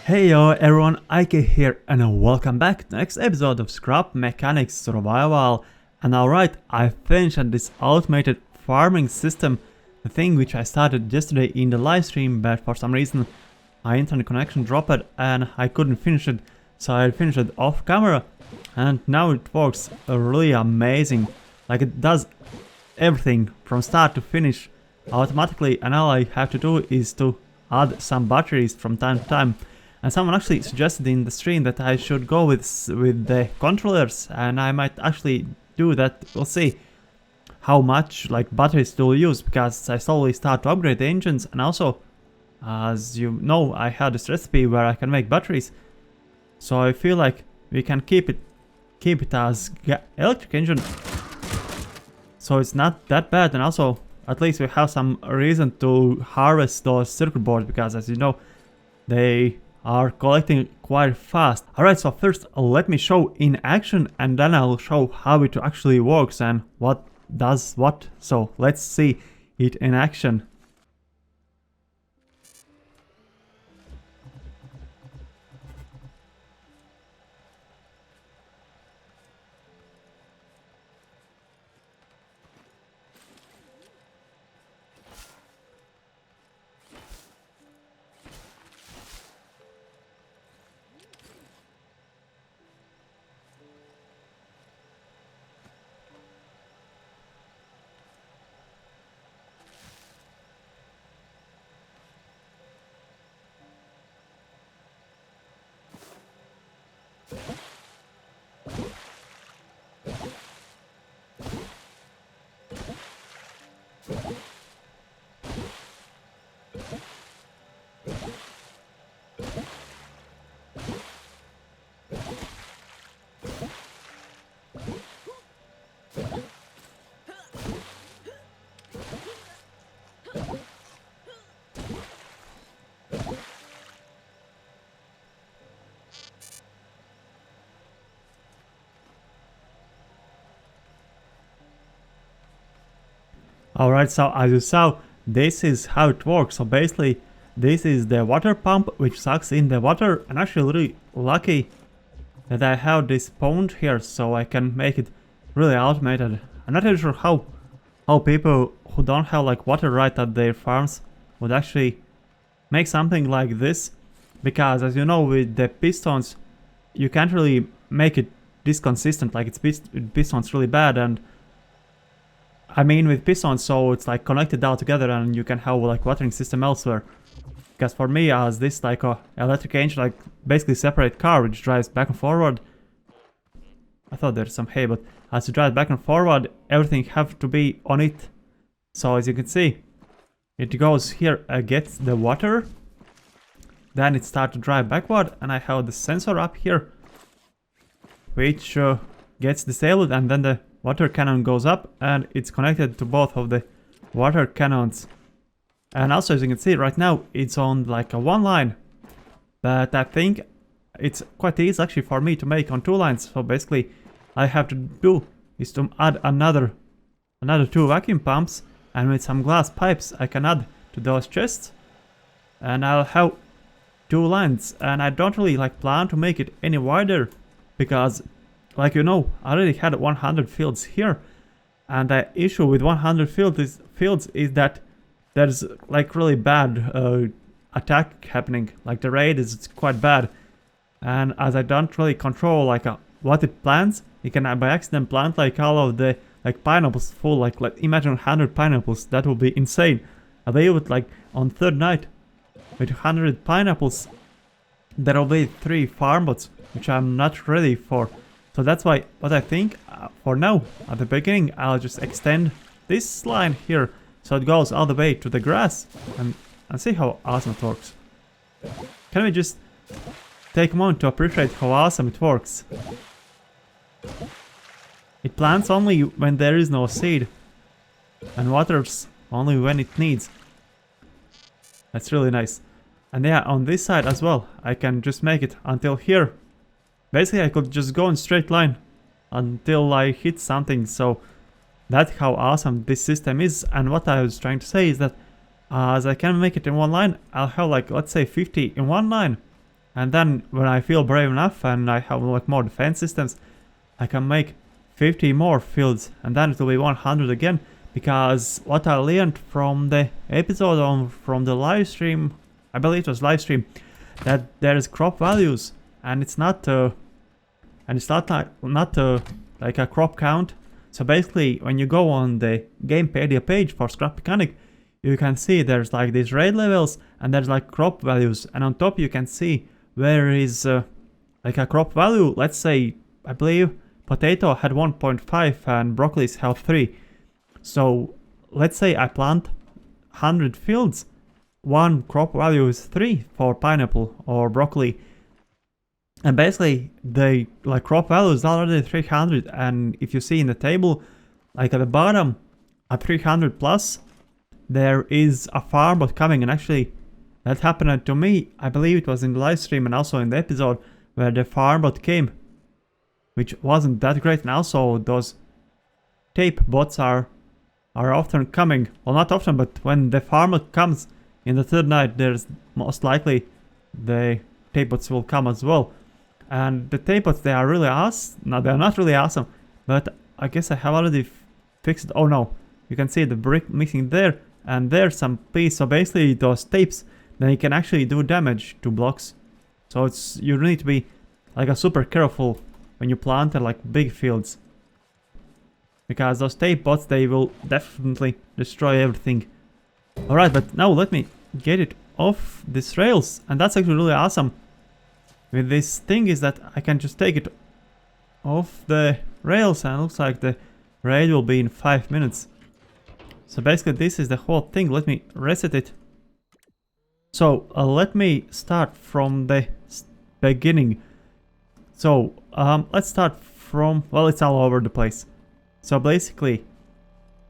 Hey yo everyone, Ike here and welcome back to the next episode of Scrap Mechanics Survival. And alright, I finished this automated farming system, the thing which I started yesterday in the live stream, but for some reason my internet connection dropped and I couldn't finish it, so I finished it off camera. And now it works really amazing, like it does everything from start to finish automatically, and all I have to do is to add some batteries from time to time. And someone actually suggested in the stream that I should go with the controllers, and I might actually do that. We'll see how much like batteries to use, because I slowly start to upgrade the engines. And also, as you know, I had this recipe where I can make batteries, so I feel like we can keep it as electric engine, so it's not that bad. And also, at least we have some reason to harvest those circuit boards, because as you know, they are collecting quite fast. Alright, so first let me show in action, and then I'll show how it actually works and what does what. So let's see it in action. Alright, so as you saw, this is how it works. So basically, this is the water pump which sucks in the water, and actually really lucky that I have this pond here, so I can make it really automated. I'm not really sure how people who don't have like water right at their farms would actually make something like this, because as you know, with the pistons you can't really make it this consistent. Like it's pistons really bad, and I mean with pistons, so it's like connected all together and you can have like watering system elsewhere. Because for me, as this like a electric engine, like basically separate car which drives back and forward. I thought there's some hay, but as you drive back and forward, everything have to be on it. So as you can see, it goes here, gets the water, then it starts to drive backward, and I have the sensor up here which gets disabled, and then the water cannon goes up and it's connected to both of the water cannons. And also, as you can see right now, it's on like a one line, but I think it's quite easy actually for me to make on two lines. So basically all I have to do is to add another two vacuum pumps, and with some glass pipes I can add to those chests, and I'll have two lines. And I don't really like plan to make it any wider, because like you know, I already had 100 fields here, and the issue with 100 fields is that there's like really bad attack happening. Like the raid is quite bad, and as I don't really control like what it plants, it can by accident plant like all of the like pineapples full. Like imagine 100 pineapples, that would be insane. They would like on third night with 100 pineapples, there will be 3 farm bots, which I'm not ready for. So that's why what I think for now, at the beginning, I'll just extend this line here so it goes all the way to the grass, and see how awesome it works. Can we just take a moment to appreciate how awesome it works? It plants only when there is no seed, and waters only when it needs. That's really nice. And yeah, on this side as well, I can just make it until here. Basically, I could just go in straight line until I hit something. So that's how awesome this system is. And what I was trying to say is that as I can make it in one line, I'll have like, let's say 50 in one line. And then when I feel brave enough and I have like more defense systems, I can make 50 more fields, and then it will be 100 again. Because what I learned from the episode from the live stream, I believe it was live stream, that there is crop values, and it's not like a crop count. So basically, when you go on the Gamepedia page for Scrap Mechanic, you can see there's like these raid levels, and there's like crop values, and on top you can see where is like a crop value. Let's say, I believe potato had 1.5 and broccolis have 3. So let's say I plant 100 fields, one crop value is 3 for pineapple or broccoli, and basically the like crop value is already 300. And if you see in the table, like at the bottom at 300 plus, there is a farm bot coming, and actually that happened to me. I believe it was in the live stream and also in the episode where the farm bot came, which wasn't that great. And also those tape bots are often coming. Well, not often, but when the farmer comes in the third night, there's most likely the tape bots will come as well. And the tape bots, they are really awesome. No, they're not really awesome, but I guess I have already fixed it. Oh no, you can see the brick missing there, and there's some piece. So basically those tapes, they can actually do damage to blocks. So you need to be like a super careful when you plant like big fields, because those tape bots, they will definitely destroy everything. Alright, but now let me get it off these rails, and that's actually really awesome with this thing, is that I can just take it off the rails, and it looks like the raid will be in 5 minutes. So basically this is the whole thing. Let me reset it. So let me start from the beginning. So let's start from, well, it's all over the place. So basically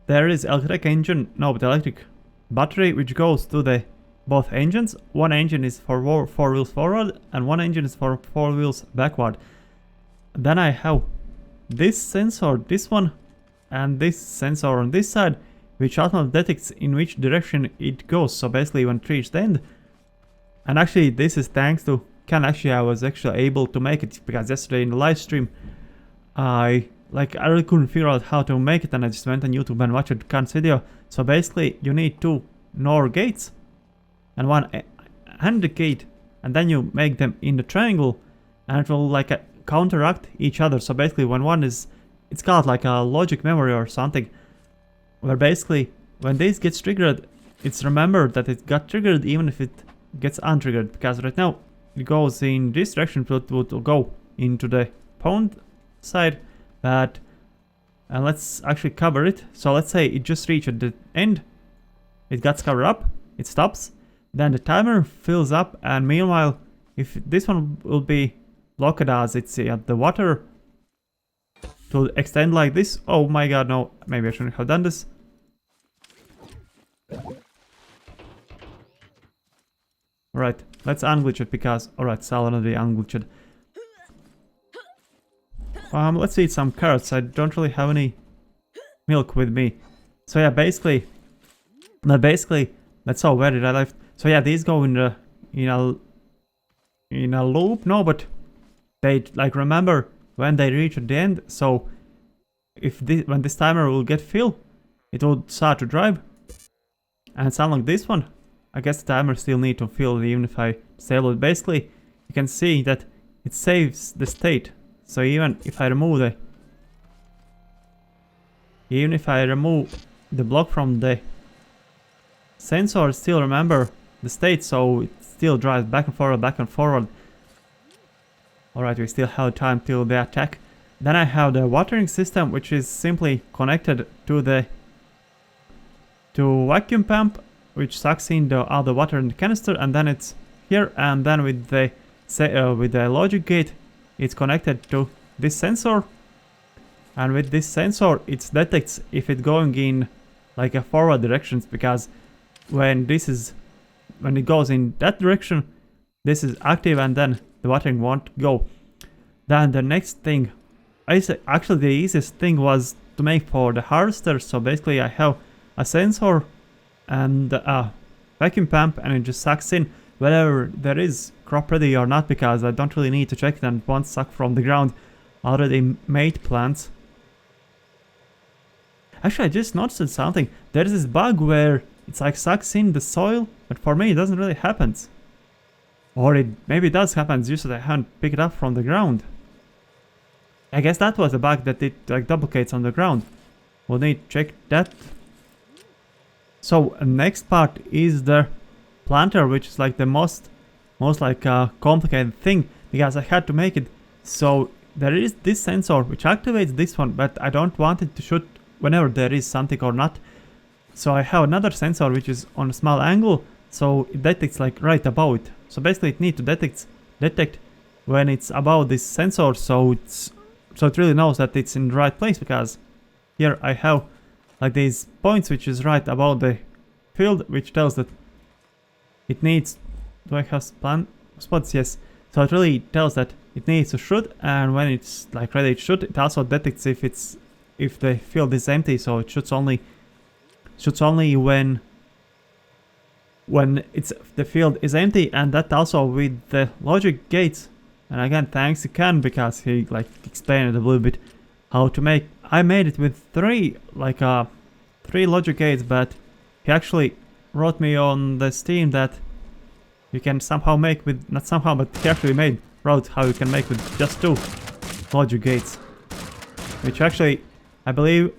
there is electric battery which goes to the both engines. One engine is for 4 wheels forward and one engine is for 4 wheels backward. Then I have this sensor, this one, and this sensor on this side, which automatically detects in which direction it goes. So basically when it reaches the end, and actually this is thanks to Ken. Actually I was actually able to make it, because yesterday in the live stream I really couldn't figure out how to make it, and I just went on YouTube and watched Ken's video. So basically you need 2 NOR gates and one AND gate, and then you make them in the triangle, and it will like counteract each other. So basically when one is, it's called like a logic memory or something, where basically when this gets triggered, it's remembered that it got triggered even if it gets untriggered, because right now it goes in this direction, but it will go into the pond side. But let's actually cover it. So let's say it just reached the end, it gets covered up, it stops, then the timer fills up, and meanwhile if this one will be blocked as it's at the water to extend like this. Oh my god, no, maybe I shouldn't have done this. Right, let's unglitch it, because alright, it's already unglitched. Let's eat some carrots. I don't really have any milk with me. So yeah, basically that's all. Where did I left? So yeah, these go in a loop. No, but they like remember when they reach the end. So if when this timer will get filled, it will start to drive. And it's unlike this one. I guess the timer still need to fill even if I disable it. Basically, you can see that it saves the state. So even if I remove the block from the sensor, it still remember the state, so it still drives back and forward, back and forward. Alright, we still have time till the attack. Then I have the watering system, which is simply connected to the vacuum pump, which sucks in all the water in the canister, and then it's here, and then with the logic gate, it's connected to this sensor, and with this sensor it detects if it's going in like a forward directions, because when it goes in that direction, this is active and then the watering won't go. Then the next thing, actually the easiest thing was to make for the harvester. So basically I have a sensor and a vacuum pump, and it just sucks in wherever there is crop ready or not, because I don't really need to check it and won't suck from the ground already made plants. Actually, I just noticed something. There's this bug where it's like sucks in the soil, but for me it doesn't really happen. Or it maybe does happen, just that I haven't picked it up from the ground. I guess that was the bug, that it like duplicates on the ground. We'll need to check that. So next part is the planter, which is like the most like complicated thing, because I had to make it so there is this sensor which activates this one, but I don't want it to shoot whenever there is something or not. So I have another sensor which is on a small angle, so it detects like right above it. So basically it needs to detect when it's above this sensor, so it really knows that it's in the right place, because here I have like these points which is right above the field, which tells that it needs. Do I have plan spots? Yes. So it really tells that it needs to shoot, and when it's like ready to shoot, it also detects if the field is empty, so it shoots only when the field is empty, and that also with the logic gates. And again, thanks to Ken, because he like explained it a little bit how to make. I made it with three logic gates, but he actually wrote me on the Steam that you can somehow make with, not somehow, but he actually wrote how you can make with just 2 logic gates, which actually I believe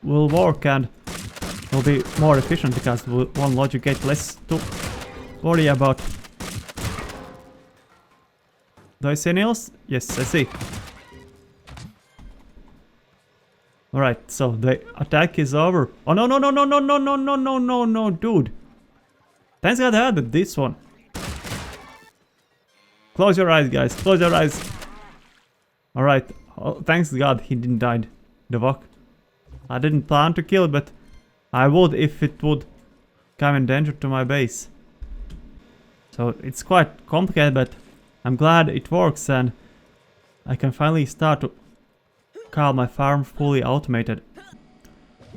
will work and will be more efficient, because one logic gate less to worry about. Do I see any else? Yes, I see. Alright, so the attack is over. Oh no, no, no, no, no, no, no, no, no, no, no, dude. Thanks God I added this one. Close your eyes, guys, close your eyes. Alright, oh, thanks God he didn't die. The fuck. I didn't plan to kill it, but I would if it would come in danger to my base. So it's quite complicated, but I'm glad it works, and I can finally start to call my farm fully automated.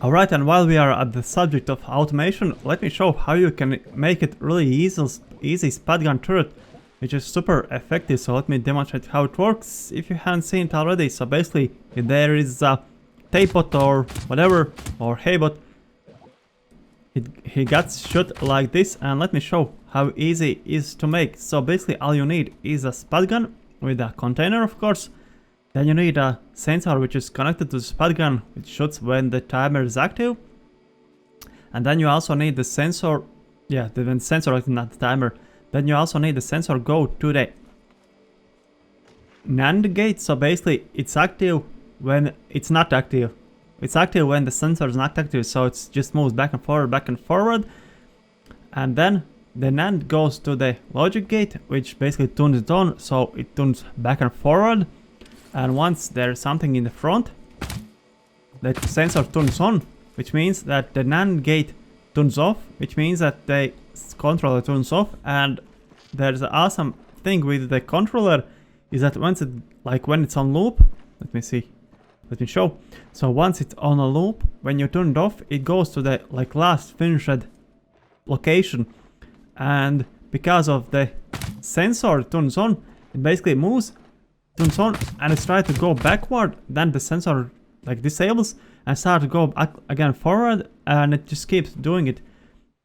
Alright, and while we are at the subject of automation, let me show how you can make it really easy spud gun turret, which is super effective. So let me demonstrate how it works if you haven't seen it already. So basically there is a tapebot or whatever, or heybot. He gets shot like this, and let me show how easy it is to make. So basically all you need is a spud gun with a container, of course. Then you need a sensor which is connected to the spud gun, which shoots when the timer is active. And then you also need the sensor, the sensor is not the timer. Then you also need the sensor go to the NAND gate. So basically it's active when it's not active. It's active when the sensor is not active, so it just moves back and forward. And then the NAND goes to the logic gate, which basically tunes it on, so it tunes back and forward. And once there's something in the front, the sensor tunes on, which means that the NAND gate tunes off, which means that the controller tunes off. And there's an awesome thing with the controller is that when it's on loop, let me show. So once it's on a loop, when you turn it off, it goes to the last finished location. And because of the sensor tunes on, it basically tunes on, and it's trying to go backward. Then the sensor disables and start to go back again forward, and it just keeps doing it.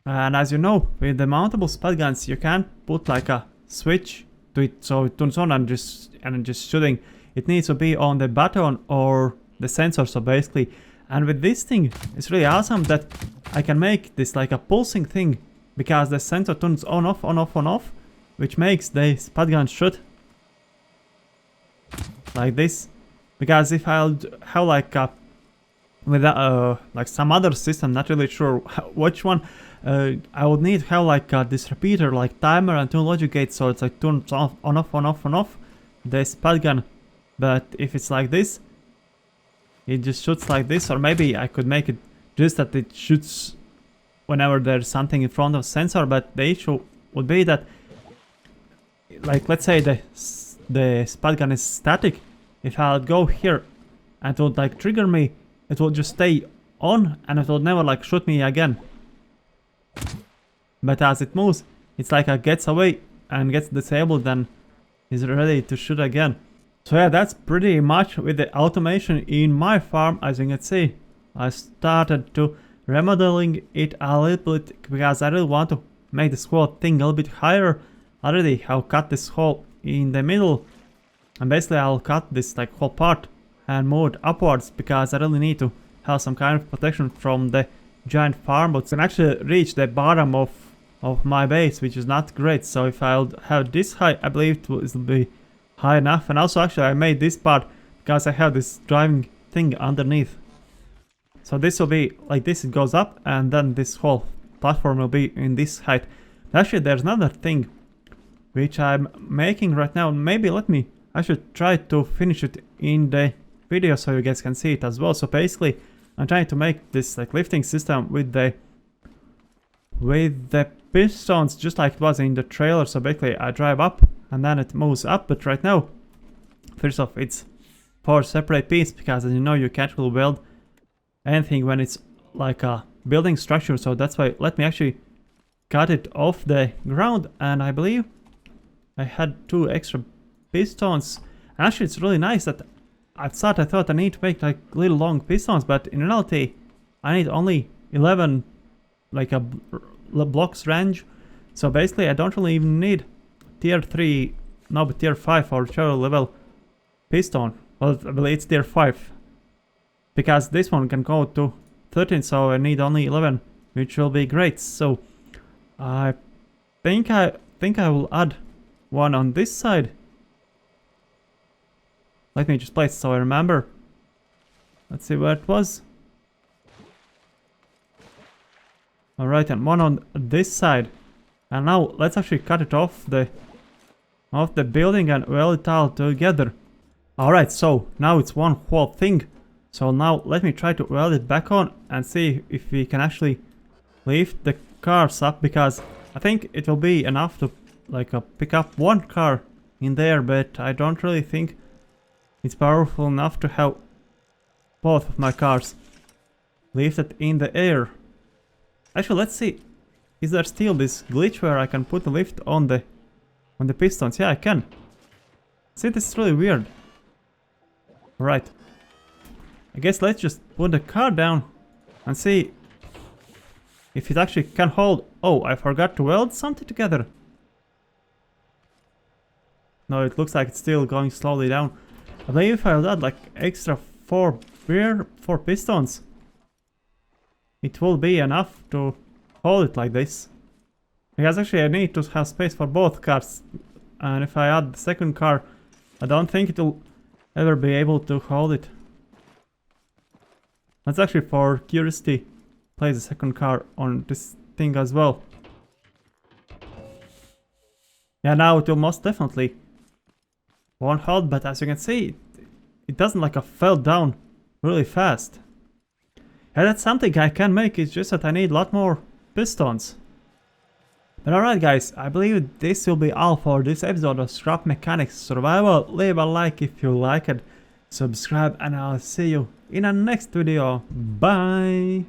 And as you know, with the mountable spud guns, you can't put a switch to it so it turns on and just shooting. It needs to be on the button or the sensor. So basically, and with this thing, it's really awesome that I can make this like a pulsing thing, because the sensor turns on off, which makes the spud gun shoot like this. Because if I'll have with some other system, not really sure which one, I would need to have this repeater timer and 2 logic gates, so it's turns off, on off the spud gun. But if it's like this, it just shoots like this. Or maybe I could make it just that it shoots whenever there's something in front of the sensor. But the issue would be that, let's say the spud gun is static. If I'll go here and it would trigger me, it will just stay on and it will never shoot me again. But as it moves, it's it gets away and gets disabled, then is ready to shoot again. So yeah, that's pretty much with the automation in my farm. As you can see, I started to remodeling it a little bit because I really want to make this whole thing a little bit higher. Already I'll cut this hole in the middle, and basically I'll cut this like whole part and move it upwards because I really need to have some kind of protection from the giant farm bots can actually reach the bottom of my base, which is not great. So if I'll have this high, I believe it will be high enough. And also actually I made this part because I have this driving thing underneath. So this will be like this, it goes up, and then this whole platform will be in this height. Actually there's another thing which I'm making right now. Maybe I should try to finish it in the video so you guys can see it as well. So basically I'm trying to make this like lifting system with the pistons just like it was in the trailer. So basically I drive up and then it moves up, but right now first off it's 4 separate pieces because as you know you can't really weld anything when it's like a building structure. So that's why let me actually cut it off the ground, and I believe I had 2 extra pistons. And actually it's really nice that I thought I need to make like little long pistons, but in reality I need only 11 like a blocks range. So basically I don't really even need tier 3, no, but tier 5 or whichever level piston. Well, I believe it's tier 5 because this one can go to 13, so I need only 11, which will be great. So I think I will add one on this side. Let me just place it so I remember. Let's see where it was. Alright, and one on this side. And now let's actually cut it off the building and weld it all together. Alright, so now it's one whole thing. So now let me try to weld it back on and see if we can actually lift the cars up, because I think it will be enough to like pick up one car in there, but I don't really think it's powerful enough to have both of my cars lifted in the air. Actually, let's see. Is there still this glitch where I can put the lift on the pistons? Yeah, I can. See, this is really weird. Alright. I guess let's just put the car down and see if it actually can hold. Oh, I forgot to weld something together. No, it looks like it's still going slowly down. I believe if I'll add like extra 4 pistons, it will be enough to hold it like this. Because actually I need to have space for both cars, and if I add the second car, I don't think it will ever be able to hold it. Let's actually, for curiosity, place the second car on this thing as well. Yeah, now it will most definitely won't hold, but as you can see, it doesn't like fell down really fast. Yeah, that's something I can make, it's just that I need a lot more pistons. But alright guys, I believe this will be all for this episode of Scrap Mechanics Survival. Leave a like if you like it, subscribe, and I'll see you in the next video. Bye!